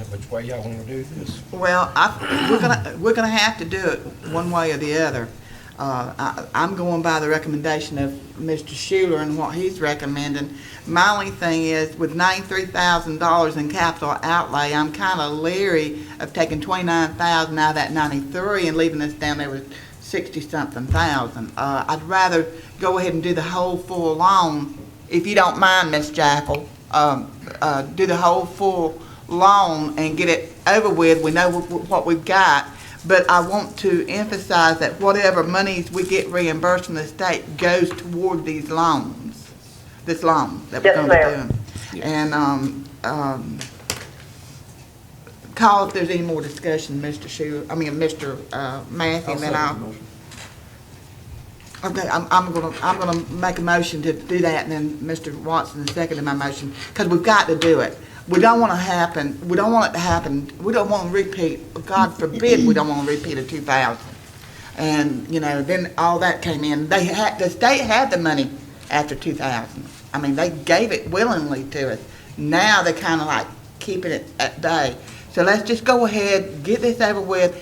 Which way y'all wanna do this? Well, we're gonna have to do it one way or the other. I'm going by the recommendation of Mr. Schuler and what he's recommending. My only thing is, with $93,000 in capital outlay, I'm kind of leery of taking 29,000 out of that 93 and leaving us down there with 60-something thousand. I'd rather go ahead and do the whole full loan, if you don't mind, Miss Jackal. Do the whole full loan and get it over with. We know what we've got. But I want to emphasize that whatever monies we get reimbursed from the state goes toward these loans, this loan that we're going to be doing. And call if there's any more discussion, Mr. Matthew, and then I'll. Okay, I'm gonna make a motion to do that, and then Mr. Watson is seconding my motion, because we've got to do it. We don't want it to happen, we don't want to repeat, God forbid, we don't want to repeat of 2000. And, then all that came in. The state had the money after 2000. I mean, they gave it willingly to us. Now they're kind of like keeping it at bay. So let's just go ahead, get this over with.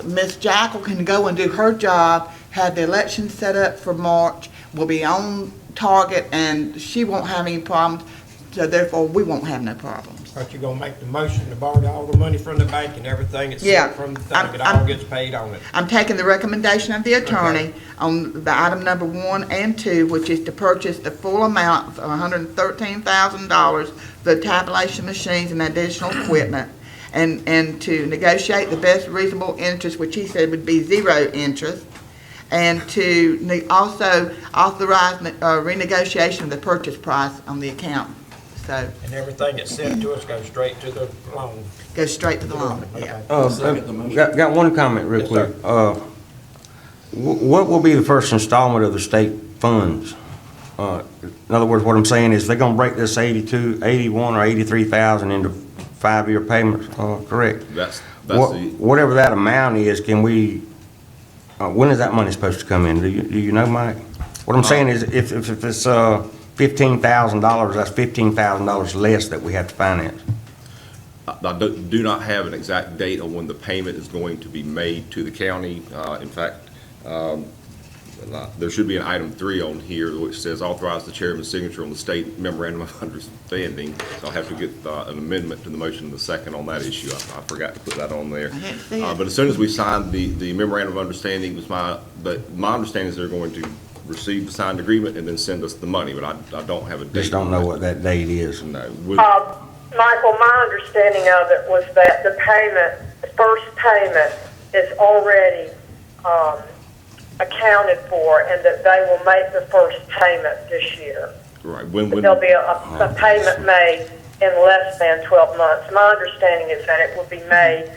Ms. Jackal can go and do her job, have the election set up for March. We'll be on target, and she won't have any problems. So therefore, we won't have no problems. But you're gonna make the motion to borrow all the money from the bank and everything except from the thing, it all gets paid on it. I'm taking the recommendation of the attorney on the item number 1 and 2, which is to purchase the full amount of $113,000 for the tabulation machines and additional equipment, and to negotiate the best reasonable interest, which he said would be 0 interest, and to also authorize renegotiation of the purchase price on the account. So And everything that's sent to us goes straight to the loan. go straight to the loan. Yeah. Got one comment real Yes, quick. What will be the first installment of the state funds? In other words, what I'm saying is they're gonna break this 81 or 83,000 into 5-year payments, correct? That's Whatever that amount is, can we, when is that money supposed to come in? Do you know, Mike? What I'm saying is if it's $15,000, that's $15,000 less that we have to finance. I do not have an exact date on when the payment is going to be made to the county. In fact, there should be an item 3 on here which says authorize the chairman's signature on the state memorandum of understanding. So I'll have to get an amendment to the motion in the second on that issue. I forgot to put that on there. But as soon as we sign the memorandum of understanding, my understanding is they're going to receive the signed agreement and then send us the money, but I don't have a date. Just don't know what that date is. No. Michael, my understanding of it was that the first payment is already accounted for, and that they will make the first payment this year. Right. There'll be a payment made in less than 12 months. My understanding is that it will be made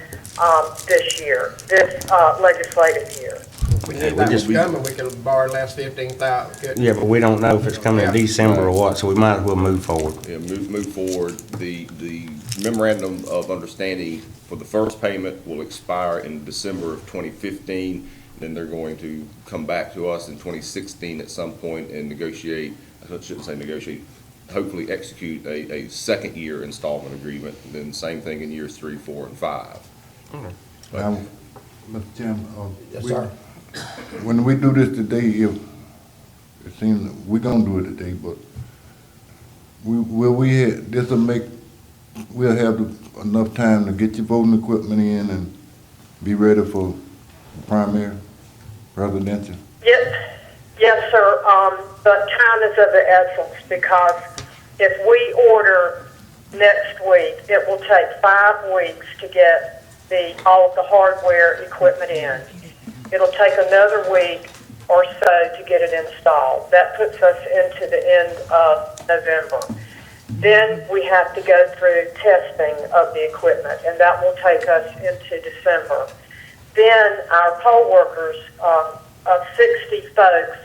this year, this legislative year. If we knew that was coming, we could borrow less 15,000. Yeah, but we don't know if it's coming in December or what, so we might as well move forward. Yeah, move forward. The memorandum of understanding for the first payment will expire in December of 2015. Then they're going to come back to us in 2016 at some point and negotiate, I shouldn't say negotiate, hopefully execute a second year installment agreement. And then same thing in years 3, 4, and 5. Now, Mr. Chairman, Yes, sir. when we do this today, it seems that we're gonna do it today, but we'll have enough time to get your voting equipment in and be ready for primary, presidential? Yes, sir. But time is of the essence, because if we order next week, it will take 5 weeks to get all of the hardware equipment in. It'll take another week or so to get it installed. That puts us into the end of November. Then we have to go through testing of the equipment, and that will take us into December. Then our poll workers, of 60 folks,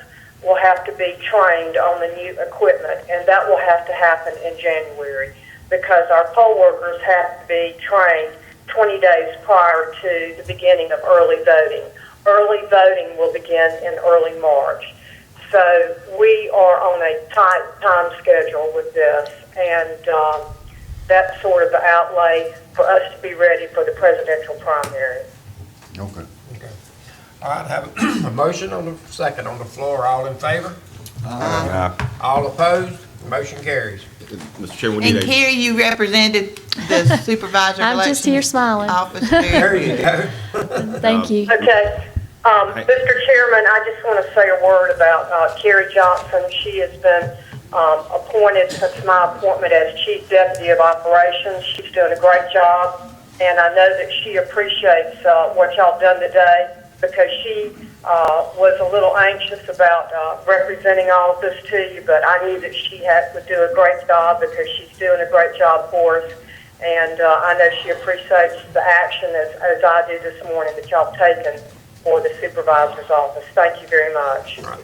will have to be trained on the new equipment, and that will have to happen in January, because our poll workers have to be trained 20 days prior to the beginning of early voting. Early voting will begin in early March. So we are on a tight time schedule with this, and that sort of outlay for us to be ready for the presidential primary. Okay. Okay. All right, have a motion on the second on the floor. All in favor? All opposed? Motion carries. Mr. Chairman, we need And a, here you represented the supervisor I'm just here smiling. office There there. you go. Thank you. Okay. Mr. Chairman, I just want to say a word about Carrie Johnson. She has been appointed since my appointment as Chief Deputy of Operations. She's doing a great job, and I know that she appreciates what y'all done today because she was a little anxious about representing all of this to you, but I knew that she would do a great job because she's doing a great job for us. And I know she appreciates the action, as I did this morning, that y'all have taken for the supervisor's office. Thank you very much. All right.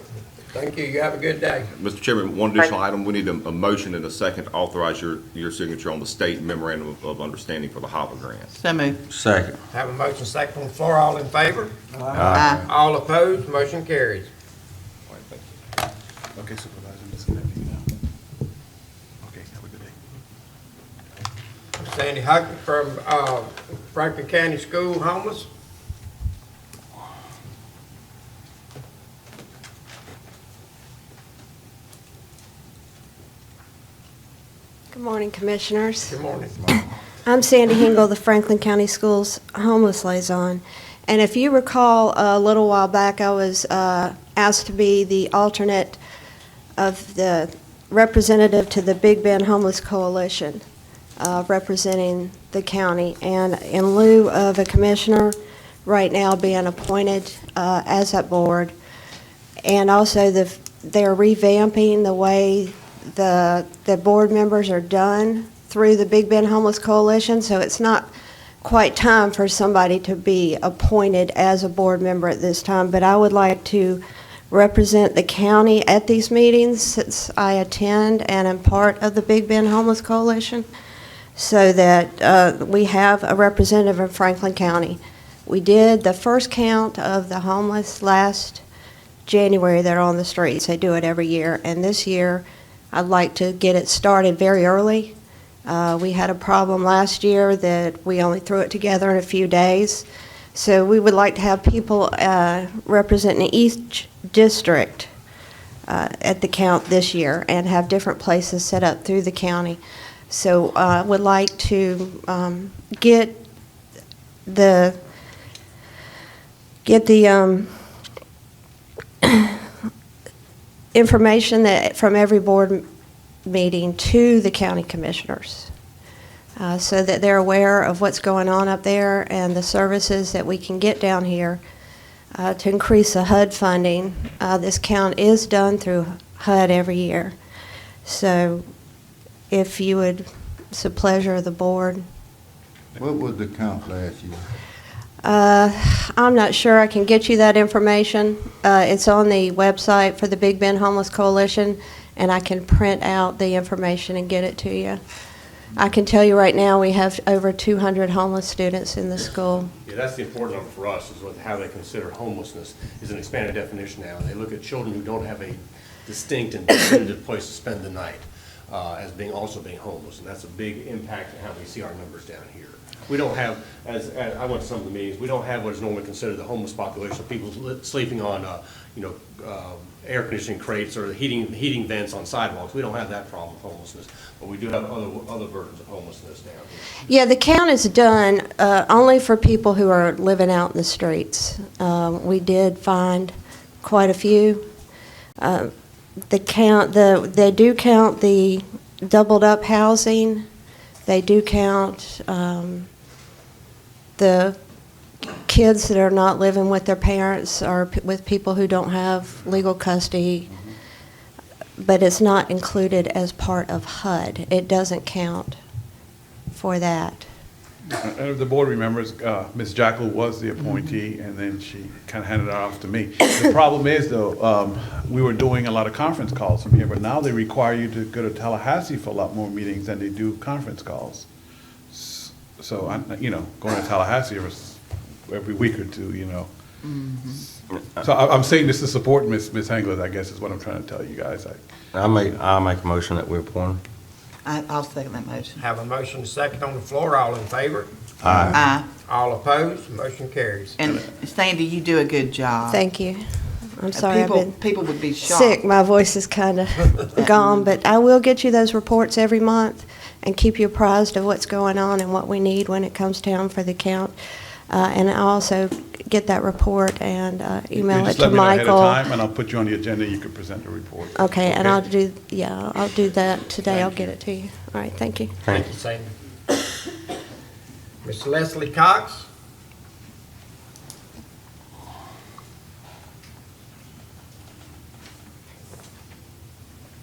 Thank you. You have a good day. Mr. Chairman, one additional item, we need a motion and a second to authorize your signature on the state memorandum of understanding for the HAVA grant. So moved. Second. Have a motion second on the floor. All in favor? Aye. All opposed? Motion carries. Okay, Supervisor, I'm just gonna have you now. Okay, have a good day. Sandy Huckett from Franklin County School, homeless. Good morning, Commissioners. Good morning. I'm Sandy Hingle, the Franklin County Schools Homeless Liaison. And if you recall, a little while back, I was asked to be the alternate of the representative to the Big Bend Homeless Coalition, representing the county. And in lieu of a commissioner right now being appointed as that board, and also they're revamping the way the board members are done through the Big Bend Homeless Coalition, so it's not quite time for somebody to be appointed as a board member at this time, but I would like to represent the county at these meetings since I attend and am part of the Big Bend Homeless Coalition, so that we have a representative in Franklin County. We did the first count of the homeless last January that are on the streets. They do it every year, and this year I'd like to get it started very early. We had a problem last year that we only threw it together in a few days. So we would like to have people representing each district at the count this year and have different places set up through the county. So I would like to get the information that from every board meeting to the county commissioners so that they're aware of what's going on up there and the services that we can get down here to increase the HUD funding. This count is done through HUD every year. So if you would, it's a pleasure of the board. What was the count last year? I'm not sure I can get you that information. It's on the website for the Big Bend Homeless Coalition, and I can print out the information and get it to you. I can tell you right now we have over 200 homeless students in the school. Yeah, that's the important number for us, is what, how they consider homelessness is an expanded definition now. They look at children who don't have a distinct and definitive place to spend the night as being also being homeless, and that's a big impact on how we see our numbers down here. We don't have, as I went to some of the meetings, we don't have what is normally considered the homeless population, of people sleeping on, air conditioning crates or heating vents on sidewalks. We don't have that problem with homelessness, but we do have other versions of homelessness down here. Yeah, the count is done only for people who are living out in the streets. We did find quite a few. They do count the doubled up housing. They do count the kids that are not living with their parents or with people who don't have legal custody, but it's not included as part of HUD. It doesn't count for that. If the board remembers, Ms. Jackal was the appointee, and then she kind of handed it off to me. The problem is, though, we were doing a lot of conference calls from here, but now they require you to go to Tallahassee for a lot more meetings than they do conference calls. So, going to Tallahassee every week or two, So I'm saying this to support Ms. Hengler, I guess is what I'm trying to tell you guys. I'll make a motion that we appoint. I'll second that motion. Have a motion and second on the floor. All in favor? Aye. All opposed? Motion carries. And Sandy, you do a good job. Thank you. I'm sorry, I've been People would be shocked. sick. My voice is kind of gone, but I will get you those reports every month and keep you apprised of what's going on and what we need when it comes down for the count. And I'll also get that report and email it Just to let me know ahead of Michael. time, and I'll put you on the agenda, you can present the report. Okay, and I'll do that today. I'll get it to you. All right, thank you. Thank you, Sandy. Ms. Leslie Cox?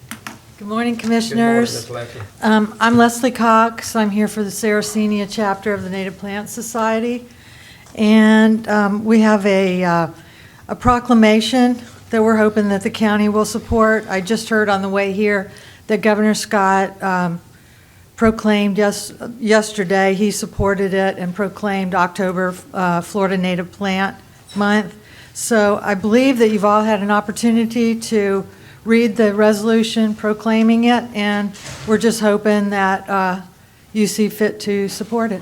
Good morning, Good morning, Commissioners. Ms. Leslie. I'm Leslie Cox. I'm here for the Sarracenia chapter of the Native Plant Society. And we have a proclamation that we're hoping that the county will support. I just heard on the way here that Governor Scott proclaimed yesterday, he supported it and proclaimed October Florida Native Plant Month. So I believe that you've all had an opportunity to read the resolution proclaiming it, and we're just hoping that you see fit to support it.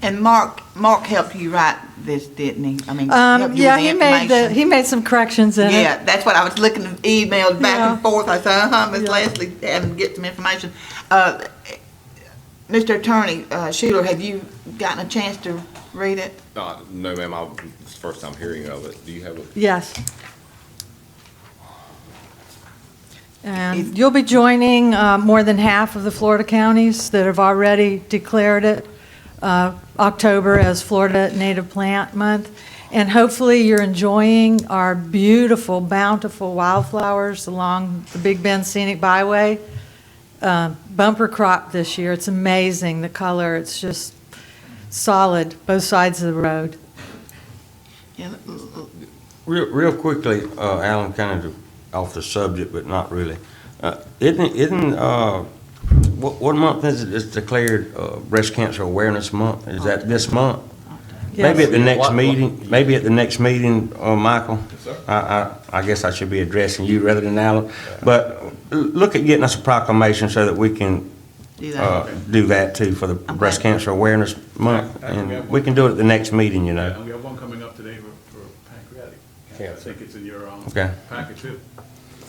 And Mark helped you write this, didn't he? I mean, helped you Yeah, with the information. he made some corrections in it. Yeah, that's what I was looking at, emails back Yeah. and forth. I said, Miss Yeah. Leslie, having to get some information. Mr. Attorney, Schuler, have you gotten a chance to read it? No, ma'am, it's the first time hearing of it. Do you have a? Yes. And you'll be joining more than half of the Florida counties that have already declared it October as Florida Native Plant Month. And hopefully you're enjoying our beautiful, bountiful wildflowers along the Big Bend Scenic Byway. Bumper crop this year. It's amazing, the color. It's just solid, both sides of the road. Yeah, Real quickly, Alan, kind of off the subject, but not really. What month is it? It's declared Breast Cancer Awareness Month. Is that this month? Maybe at the next meeting, Michael? Yes, sir. I guess I should be addressing you rather than Alan. But look at getting us a proclamation so that we can do that. do that too for the Breast Cancer Awareness Month. And we can do it at the next meeting, you know. And we have one coming up today for pancreatic. I think it's in your Okay. packet too.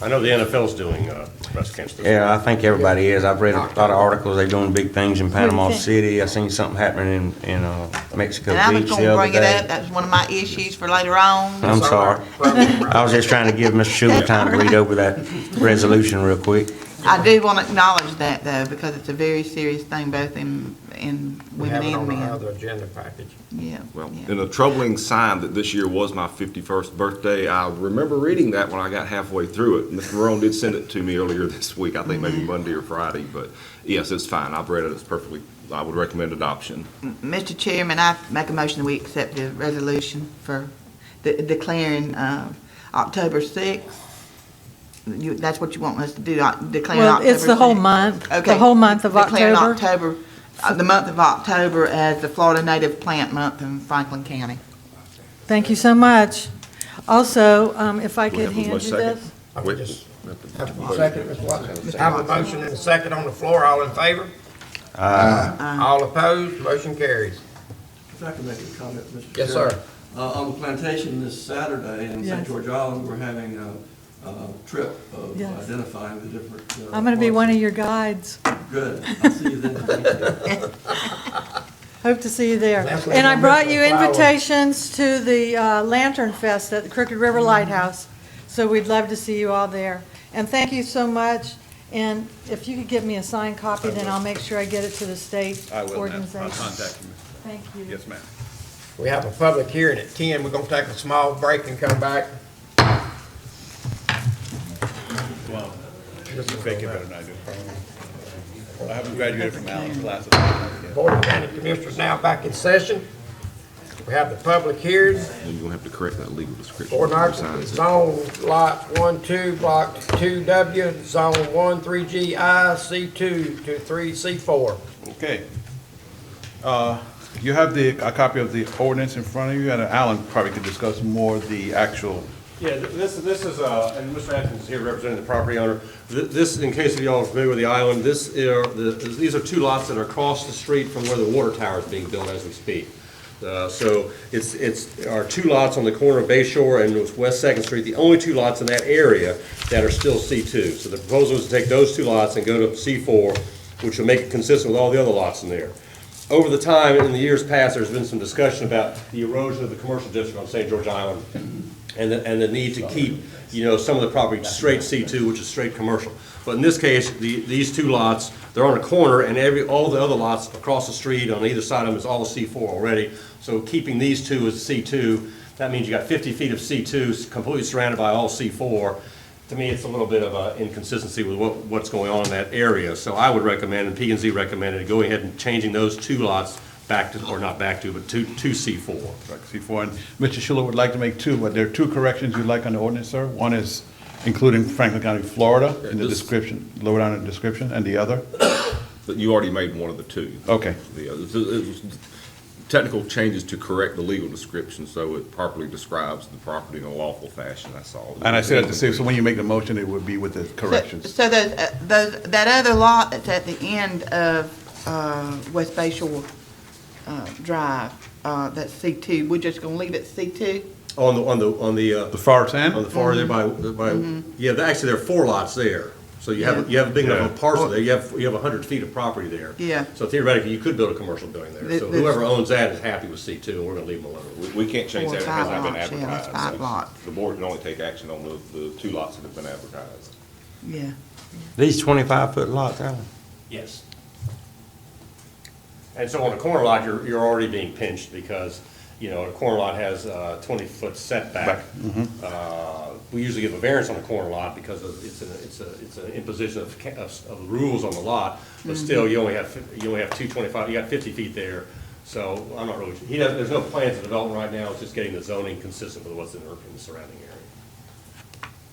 I know the NFL's doing breast cancer. Yeah, I think everybody is. I've read a lot of articles. They're doing big things in Panama think? City. I seen something happening in Mexico And I was Beach going the to other bring it up. day. That was one of my issues for later on. I'm sorry. I was just trying to give Mr. Schuler time to read over that resolution real quick. I do want to acknowledge that, though, because it's a very serious thing, both in We women have it and on men. our other agenda package. Yeah. Well, yeah. and a troubling sign that this year was my 51st birthday. I remember reading that when I got halfway through it. Mr. Morone did send it to me earlier this week, I think maybe Monday or Friday, but yes, it's fine. I've read it. It's perfectly, I would recommend adoption. Mr. Chairman, I make a motion that we accept the resolution for declaring October 6th. That's what you want us to do, declare Well, October 6th? it's the whole month, the Okay. whole month of Declaring October. the month of October as the Florida Native Plant Month in Franklin County. Thank you so much. Also, if I Do we could have a hand you second? this. I would just have a Wait. second, Ms. Watson. Have a motion and a second on the floor. All in favor? All opposed? Motion carries. If I can make a comment, Mr. Yes, Chairman. sir. On the plantation this Saturday in Yes. St. George Island, we're having a trip of Yes. identifying the different. I'm going to be one of parts. your guides. Good. I'll see you then. Thank you. Hope to see you there. Leslie, And I don't brought miss you the flowers. invitations to the Lantern Fest at the Crooked River Lighthouse, so we'd love to see you all there. And thank you so much, and if you could give me a signed copy, then I'll make sure I get it to the state I will, ma'am. organization. I'll contact you. Thank you. Yes, ma'am. We have a public hearing at 10. We're going to take a small break and come back. Well, you fake it better than I do. I haven't graduated from Allen's class. Board of County Commissioners now back in session. We have the public hearing. Then you're gonna have to correct that legal description. Fort Knox, zone lots 1, 2, block 2W, zone 1, 3GI, C2 to 3C4. Okay. You have a copy of the ordinance in front of you, and Alan probably could discuss more the actual Yeah, this is, and Mr. Atkins is here representing the property owner. This, in case of y'all are familiar with the island, these are two lots that are across the street from where the water tower is being built as we speak. So it's our two lots on the corner of Bay Shore and West Second Street, the only two lots in that area that are still C2. So the proposal is to take those two lots and go to C4, which will make it consistent with all the other lots in there. Over the time, in the years past, there's been some discussion about the erosion of the commercial district on St. George Island and the need to keep, some of the property straight C2, which is straight commercial. But in this case, these two lots, they're on a corner, and all the other lots across the street on either side of them is all C4 already. So keeping these two as C2, that means you got 50 feet of C2 completely surrounded by all C4. To me, it's a little bit of an inconsistency with what's going on in that area. So I would recommend, and P&Z recommended, going ahead and changing those two lots back to, or not back to, but to C4. C4, and Mr. Schuler would like to make two, but there are two corrections you'd like on the ordinance, sir. One is including Franklin County, Florida in the description, lower down in the description, and the other? But you already made one of the two. Okay. The other, it was technical changes to correct the legal description so it properly describes the property in a lawful fashion, that's all. And I said at the same, so when you make the motion, it would be with the corrections. So that other lot that's at the end of West Bay Shore Drive, that's C2, we're just gonna leave it C2? On The far end? on the far there by, yeah, actually there are four lots there. So you have a big enough of a parcel there, you have 100 feet of property there. Yeah. So theoretically, you could build a commercial building there. So whoever owns that is happy with C2, and we're gonna leave them alone. We can't change that, it has not been Four or five lots, yeah, that's advertised. five lots. The board can only take action on the two lots that have been advertised. Yeah. These 25-foot lots, Alan? Yes. And so on a corner lot, you're already being pinched because, a corner lot has a 20-foot setback. We usually give a variance on a corner lot because it's an imposition of rules on the lot, but still, you only have 225, you got 50 feet there. So I'm not really, there's no plans of development right now, it's just getting the zoning consistent with what's in the surrounding area.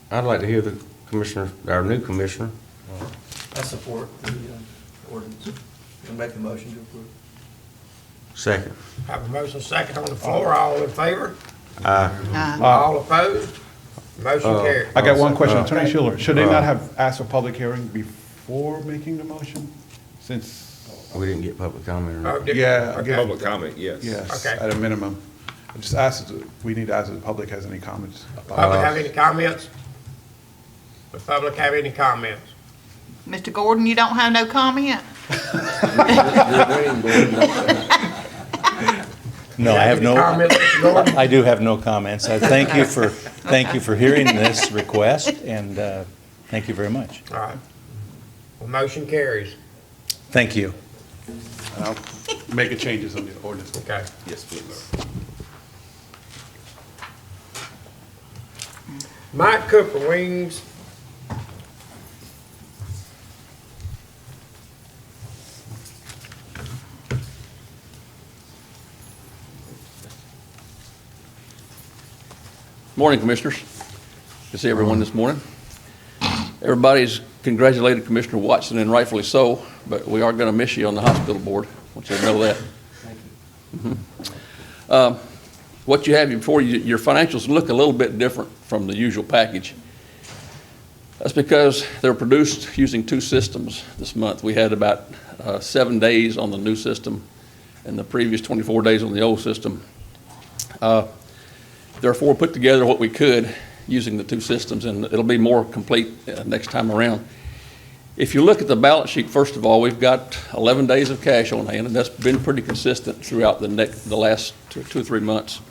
I'd like to hear the commissioner, our new commissioner. I support the ordinance. I'll make the motion to approve. Second. Have a motion second on the floor, all in favor? Uh, All opposed? Motion carried. I got one question, Attorney Schuler, should they not have asked for public hearing before making the motion? Since, We didn't get public comment or Oh, not. did- Yeah, I okay. guess- Public comment, yes. yes, Okay. at a minimum. I just asked, we need to ask if the public has any comments. Public have any comments? The public have any comments? Mr. Gordon, you don't have no comment? No, I have Any no, comments, Mr. Gordon? I do have no comments. I thank you for hearing this request, and thank you very much. All right. Well, motion carries. Thank you. And I'll make changes on the ordinance. Okay. Yes, please. Mike Cooper Wings. Morning, Commissioners. Good to see everyone this morning. Everybody's congratulated Commissioner Watson, and rightfully so, but we are going to miss you on the hospital board. I want you to know that. What you have before you, your financials look a little bit different from the usual package. That's because they're produced using two systems this month. We had about 7 days on the new system and the previous 24 days on the old system. Therefore, put together what we could using the two systems, and it'll be more complete next time around. If you look at the balance sheet, first of all, we've got 11 days of cash on hand, and that's been pretty consistent throughout the last 2 or 3 months.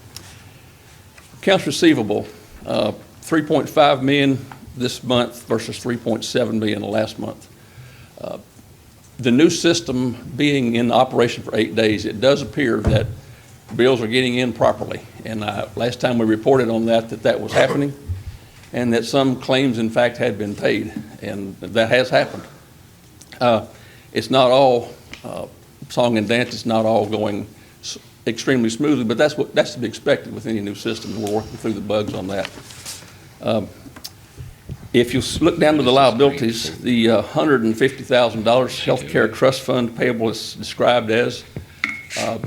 Accounts receivable, 3.5 million this month versus 3.7 million last month. The new system being in operation for 8 days, it does appear that bills are getting in properly. And last time we reported on that was happening, and that some claims, in fact, had been paid, and that has happened. It's not all song and dance, it's not all going extremely smoothly, but that's to be expected with any new system, and we're working through the bugs on that. If you look down to the liabilities, the $150,000 healthcare trust fund payable is described as,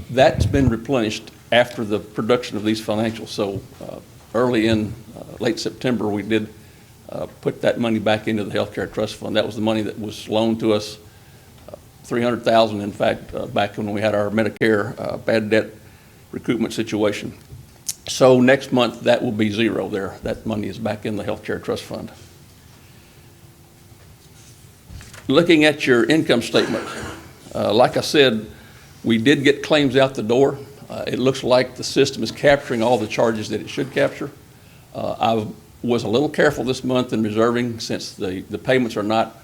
that's been replenished after the production of these financials. So early in late September, we did put that money back into the healthcare trust fund. That was the money that was loaned to us, $300,000, in fact, back when we had our Medicare bad debt recoupment situation. So next month, that will be zero there. That money is back in the healthcare trust fund. Looking at your income statement, like I said, we did get claims out the door. It looks like the system is capturing all the charges that it should capture. I was a little careful this month in reserving, since the payments are not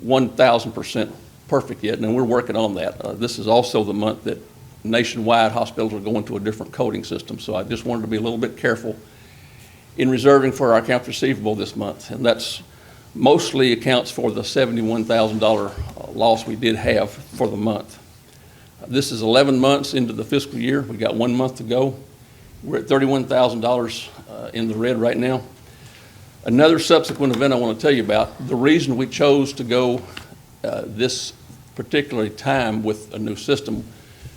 1,000% perfect yet, and we're working on that. This is also the month that nationwide hospitals are going to a different coding system, so I just wanted to be a little bit careful in reserving for our accounts receivable this month, and that's mostly accounts for the $71,000 loss we did have for the month. This is 11 months into the fiscal year. We got 1 month to go. We're at $31,000 in the red right now. Another subsequent event I want to tell you about, the reason we chose to go this particular time with a new system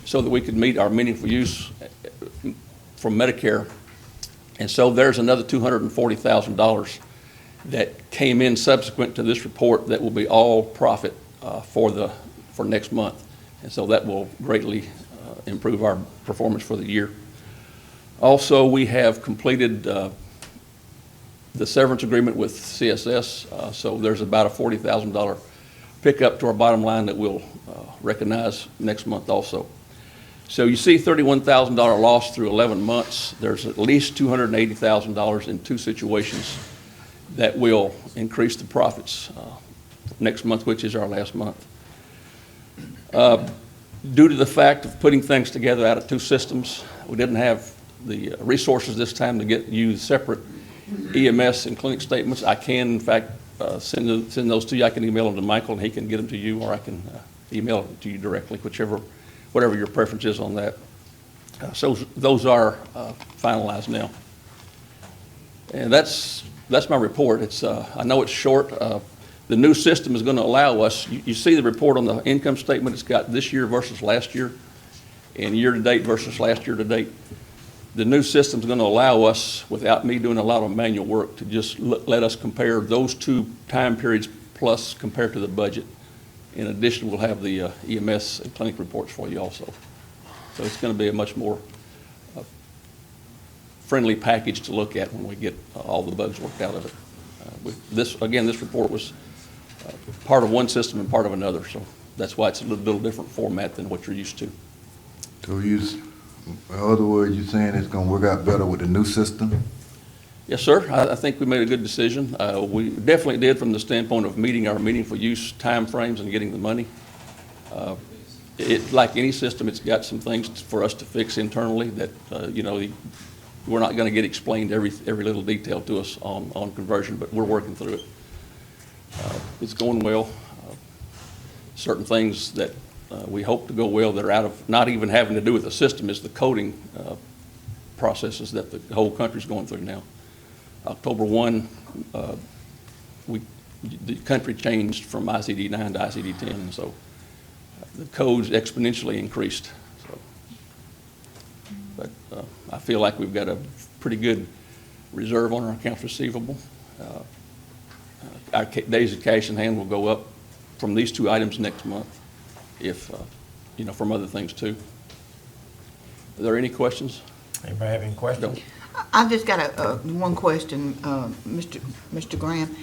so that we could meet our meaningful use from Medicare. And so there's another $240,000 that came in subsequent to this report that will be all profit for next month. And so that will greatly improve our performance for the year. Also, we have completed the severance agreement with CSS, so there's about a $40,000 pickup to our bottom line that we'll recognize next month also. So you see $31,000 loss through 11 months. There's at least $280,000 in two situations that will increase the profits next month, which is our last month. Due to the fact of putting things together out of two systems, we didn't have the resources this time to use separate EMS and clinic statements. I can, in fact, send those to you. I can email them to Michael, and he can get them to you, or I can email them to you directly, whatever your preference is on that. So those are finalized now. And that's my report. I know it's short. The new system is going to allow us, you see the report on the income statement, it's got this year versus last year, and year-to-date versus last year-to-date. The new system is going to allow us, without me doing a lot of manual work, to just let us compare those two time periods plus compare to the budget. In addition, we'll have the EMS and clinic reports for you also. So it's going to be a much more friendly package to look at when we get all the bugs worked out of it. This report was part of one system and part of another, so that's why it's a little different format than what you're used to. So in other words, you're saying it's gonna work out better with the new system? Yes, sir. I think we made a good decision. We definitely did from the standpoint of meeting our meaningful use timeframes and getting the money. Like any system, it's got some things for us to fix internally that, we're not going to get explained every little detail to us on conversion, but we're working through it. It's going well. Certain things that we hope to go well that are out of not even having to do with the system is the coding processes that the whole country's going through now. October 1, the country changed from ICD-9 to ICD-10, and so the codes exponentially increased. But I feel like we've got a pretty good reserve on our accounts receivable. Our days of cash in hand will go up from these two items next month, if, from other things too. Are there any questions? Anybody have any questions? I've just got one question, Mr. Graham.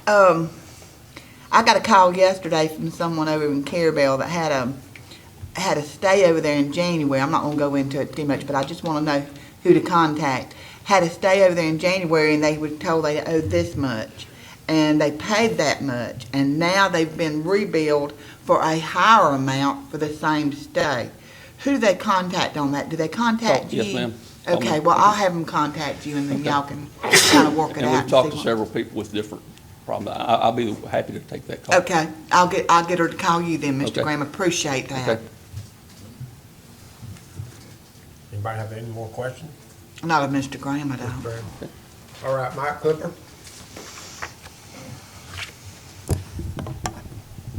I got a call yesterday from someone over in Carabel that had a stay over there in January. I'm not going to go into it too much, but I just want to know who to contact. Had a stay over there in January, and they were told they owed this much, and they paid that much, and now they've been rebilled for a higher amount for the same stay. Who do they contact on that? Do they contact you? Yes, ma'am. Okay, well, I'll have them contact you, and then y'all can kind of work it out. And we've talked to see several people with different problems. I'll be happy to take that call. Okay, I'll get her to call you then, Mr. Okay. Graham. Appreciate that. Okay. Anybody have any more questions? Not of Mr. Graham, I don't. All right, Mike Cooper.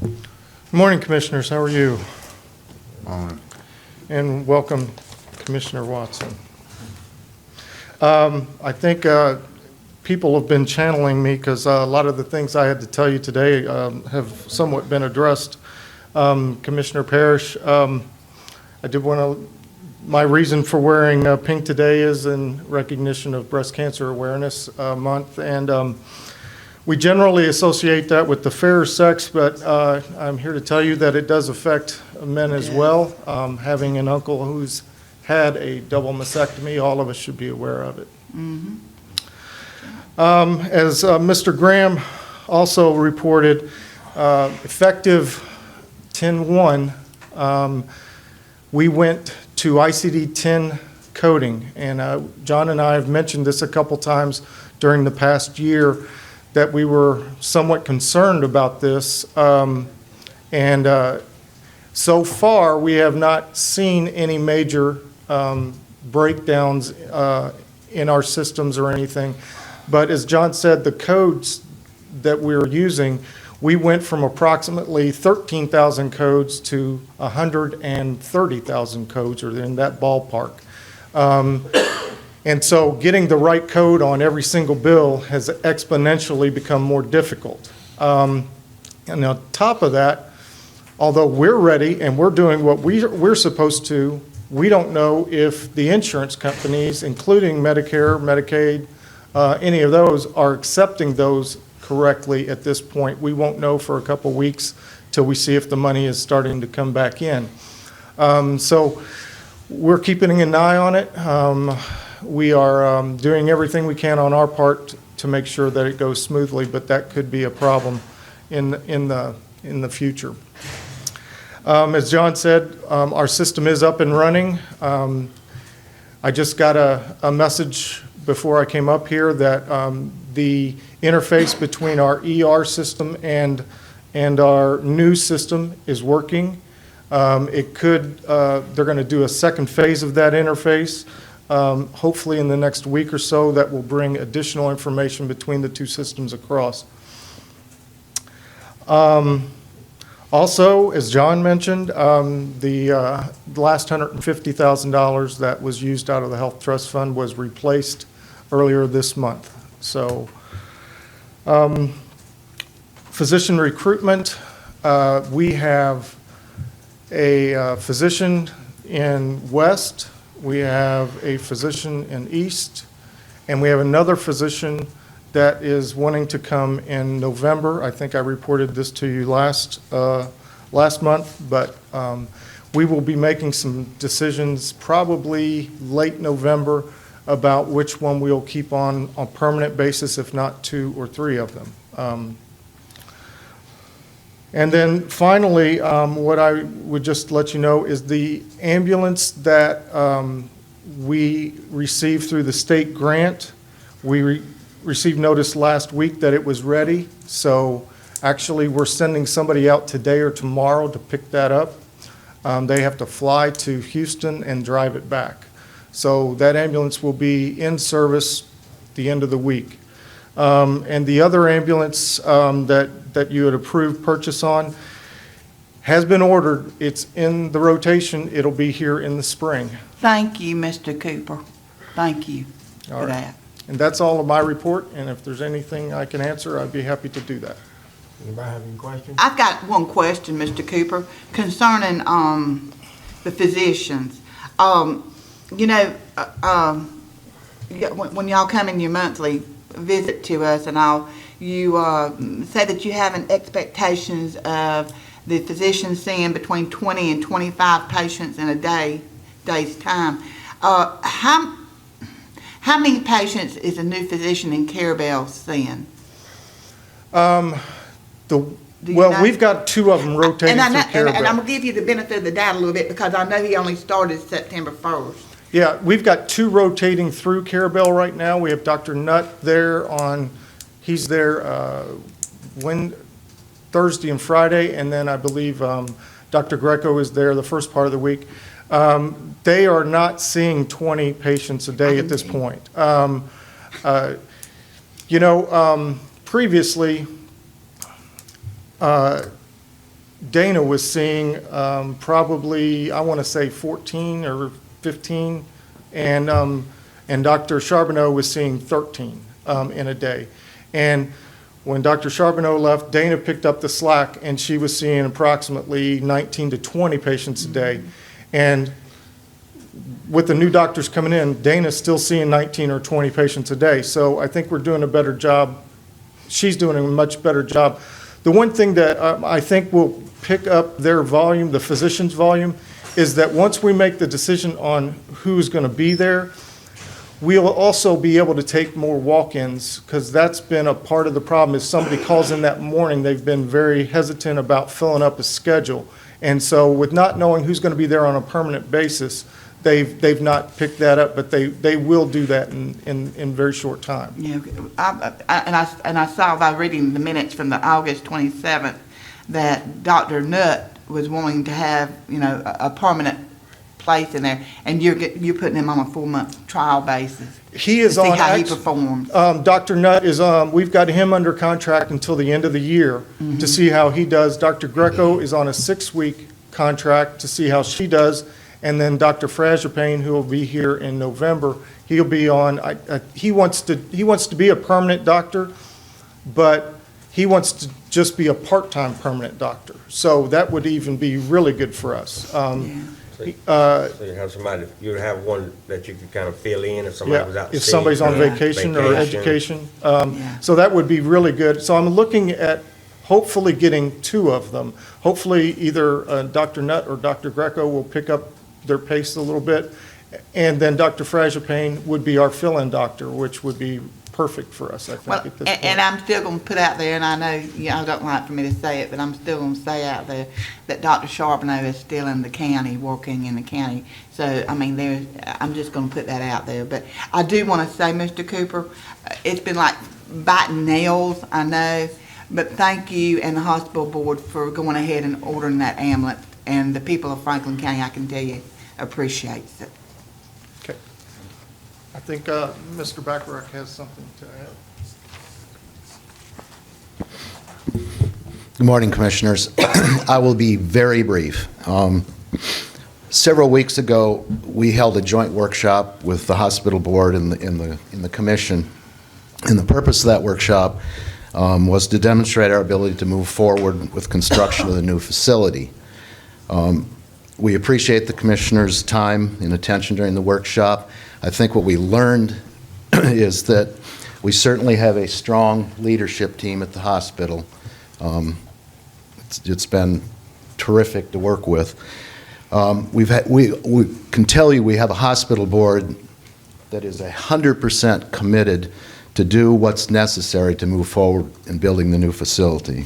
Good morning, Commissioners. How are you? And welcome, Commissioner Watson. I think people have been channeling me because a lot of the things I had to tell you today have somewhat been addressed. Commissioner Parrish, I did want to, my reason for wearing pink today is in recognition of Breast Cancer Awareness Month, and we generally associate that with the fairer sex, but I'm here to tell you that it does affect men as well. Having an uncle who's had a double mastectomy, all of us should be aware of it. As Mr. Graham also reported, effective 10/1, we went to ICD-10 coding, and John and I have mentioned this a couple times during the past year, that we were somewhat concerned about this, and so far we have not seen any major breakdowns in our systems or anything. But as John said, the codes that we're using, we went from approximately 13,000 codes to 130,000 codes, or in that ballpark. And so getting the right code on every single bill has exponentially become more difficult. And on top of that, although we're ready and we're doing what we're supposed to, we don't know if the insurance companies, including Medicare, Medicaid, any of those, are accepting those correctly at this point. We won't know for a couple weeks till we see if the money is starting to come back in. So we're keeping an eye on it. We are doing everything we can on our part to make sure that it goes smoothly, but that could be a problem in the future. As John said, our system is up and running. I just got a message before I came up here that the interface between our ER system and our new system is working. It could, they're going to do a second phase of that interface, hopefully in the next week or so, that will bring additional information between the two systems across. Also, as John mentioned, the last $150,000 that was used out of the Health Trust Fund was replaced earlier this month. So, physician recruitment, we have a physician in West, we have a physician in East, and we have another physician that is wanting to come in November. I think I reported this to you last month, but we will be making some decisions probably late November about which one we'll keep on a permanent basis, if not 2 or 3 of them. And then finally, what I would just let you know is the ambulance that we received through the state grant, we received notice last week that it was ready. So actually, we're sending somebody out today or tomorrow to pick that up. They have to fly to Houston and drive it back. So that ambulance will be in service the end of the week. And the other ambulance that you had approved purchase on has been ordered. It's in the rotation. It'll be here in the spring. Thank you, Mr. Cooper. Thank you All for right. that. And that's all of my report, and if there's anything I can answer, I'd be happy to do that. Anybody have any questions? I've got one question, Mr. Cooper, concerning the physicians. You know, when y'all come in your monthly visit to us and all, you say that you have an expectations of the physician seeing between 20 and 25 patients in a day's time. How many patients is a new physician in Carabel seeing? Well, we've got 2 of them rotating through Carabel. And I'm going to give you the benefit of the doubt a little bit because I know he only started September 1st. Yeah, we've got 2 rotating through Carabel right now. We have Dr. Nutt there he's there Thursday and Friday, and then I believe Dr. Greco is there the first part of the week. They are not seeing 20 patients a day at this point. Previously, Dana was seeing probably, I want to say 14 or 15, and and Dr. Charbonneau was seeing 13 in a day. And when Dr. Charbonneau left, Dana picked up the slack, and she was seeing approximately 19 to 20 patients a day. And with the new doctors coming in, Dana's still seeing 19 or 20 patients a day. So I think we're doing a better job. She's doing a much better job. The one thing that I think will pick up their volume, the physician's volume, is that once we make the decision on who's going to be there, we'll also be able to take more walk-ins, because that's been a part of the problem. Is somebody calls in that morning, they've been very hesitant about filling up a schedule. And so with not knowing who's going to be there on a permanent basis, they've not picked that up, but they will do that in very short time. Yeah, I saw by reading the minutes from the August 27th that Dr. Nutt was wanting to have, a permanent place in there, and you're putting him on a 4-month trial basis. He is to see on. how he performs. Dr. Nutt is, we've got him under contract until the end of the year to see how he does. Dr. Greco is on a 6-week contract to see how she does. And then Dr. Frasierpain, who will be here in November, he'll be on, he wants to be a permanent doctor, but he wants to just be a part-time permanent doctor. So that would even be really good for us. So you have somebody, you have one that you could kind of fill in if somebody was out to If sea somebody's on for vacation or education. So that would be really good. So I'm looking at hopefully getting 2 of them. Hopefully either Dr. Nutt or Dr. Greco will pick up their pace a little bit. And then Dr. Frasierpain would be our fill-in doctor, which would be perfect for us, I think, Well, at this point. and I'm still going to put out there, and I know y'all don't like for me to say it, but I'm still going to say out there that Dr. Charbonneau is still in the county, working in the county. So, I'm just going to put that out there. But I do want to say, Mr. Cooper, it's been like biting nails, I know, but thank you and the hospital board for going ahead and ordering that ambulance. And the people of Franklin County, I can tell you, appreciates it. Okay. I think Mr. Bacharach has something to add. Good morning, Commissioners. I will be very brief. Several weeks ago, we held a joint workshop with the hospital board and the commission, and the purpose of that workshop was to demonstrate our ability to move forward with construction of the new facility. We appreciate the Commissioner's time and attention during the workshop. I think what we learned is that we certainly have a strong leadership team at the hospital. It's been terrific to work with. We can tell you we have a hospital board that is 100% committed to do what's necessary to move forward in building the new facility.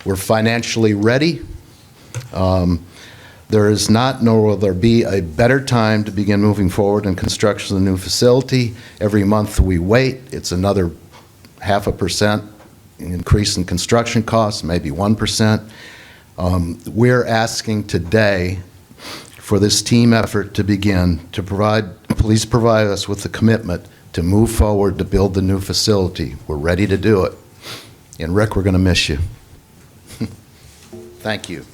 We're financially ready. There is not, nor will there be, a better time to begin moving forward in construction of the new facility. Every month we wait, it's another 0.5% increase in construction costs, maybe 1%. We're asking today for this team effort to begin, to please provide us with the commitment to move forward to build the new facility. We're ready to do it. And Rick, we're going to miss you. Thank you.